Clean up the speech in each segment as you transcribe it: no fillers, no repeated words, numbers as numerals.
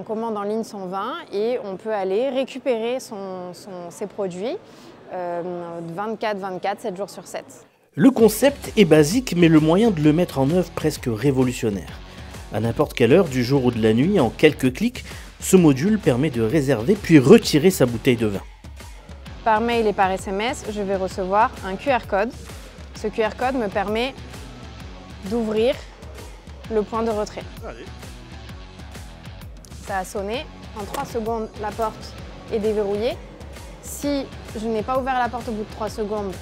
commande en ligne son vin et on peut aller récupérer ses produits 24/24, 7 jours sur 7. Le concept est basique, mais le moyen de le mettre en œuvre presque révolutionnaire. À n'importe quelle heure du jour ou de la nuit, en quelques clics, ce module permet de réserver puis retirer sa bouteille de vin. Par mail et par SMS, je vais recevoir un QR code. Ce QR code me permet d'ouvrir le point de retrait. Allez. Ça a sonné. En 3 secondes, la porte est déverrouillée. Si je n'ai pas ouvert la porte au bout de 3 secondes,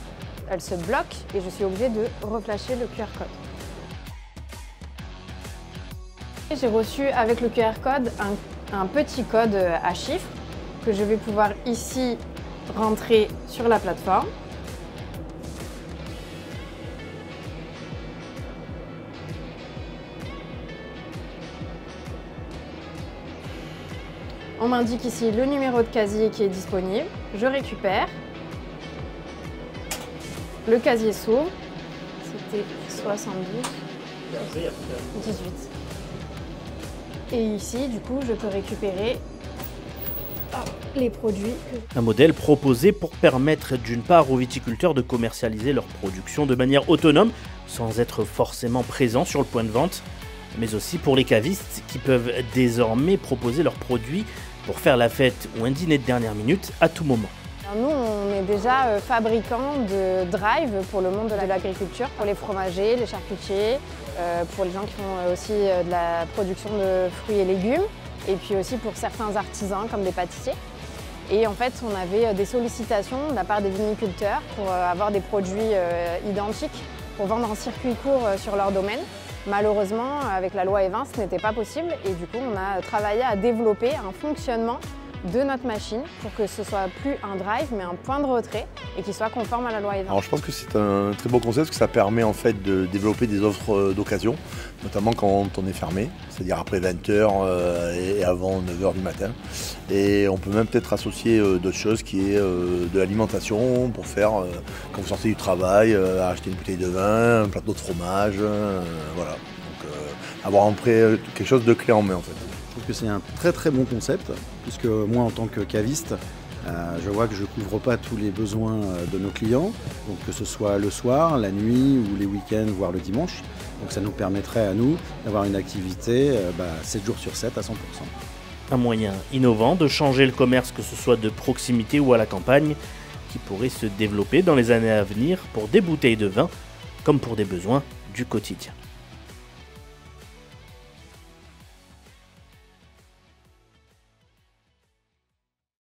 elle se bloque et je suis obligée de reflasher le QR code. J'ai reçu avec le QR code un petit code à chiffres que je vais pouvoir ici rentrer sur la plateforme. On m'indique ici le numéro de casier qui est disponible. Je récupère. Le casier s'ouvre. C'était 72, 18. Et ici, du coup, je peux récupérer les produits. Un modèle proposé pour permettre d'une part aux viticulteurs de commercialiser leur production de manière autonome, sans être forcément présents sur le point de vente, mais aussi pour les cavistes qui peuvent désormais proposer leurs produits pour faire la fête ou un dîner de dernière minute à tout moment. Alors nous, on est déjà fabricants de drive pour le monde de l'agriculture, pour les fromagers, les charcutiers, pour les gens qui font aussi de la production de fruits et légumes, et puis aussi pour certains artisans comme des pâtissiers. Et en fait, on avait des sollicitations de la part des viniculteurs pour avoir des produits identiques pour vendre en circuit court sur leur domaine. Malheureusement, avec la loi E20, ce n'était pas possible et du coup, on a travaillé à développer un fonctionnement de notre machine pour que ce soit plus un drive mais un point de retrait et qui soit conforme à la loi E20. Alors je pense que c'est un très beau concept parce que ça permet en fait de développer des offres d'occasion, notamment quand on est fermé, c'est-à-dire après 20h et avant 9h du matin. Et on peut même peut-être associer d'autres choses qui est de l'alimentation pour faire, quand vous sortez du travail, acheter une bouteille de vin, un plateau de fromage, voilà. Donc avoir après quelque chose de clé en main en fait. Je trouve que c'est un très bon concept, puisque moi en tant que caviste, je vois que je ne couvre pas tous les besoins de nos clients, donc que ce soit le soir, la nuit ou les week-ends, voire le dimanche. Donc ça nous permettrait à nous d'avoir une activité 7 jours sur 7 à 100%. Un moyen innovant de changer le commerce, que ce soit de proximité ou à la campagne, qui pourrait se développer dans les années à venir pour des bouteilles de vin comme pour des besoins du quotidien.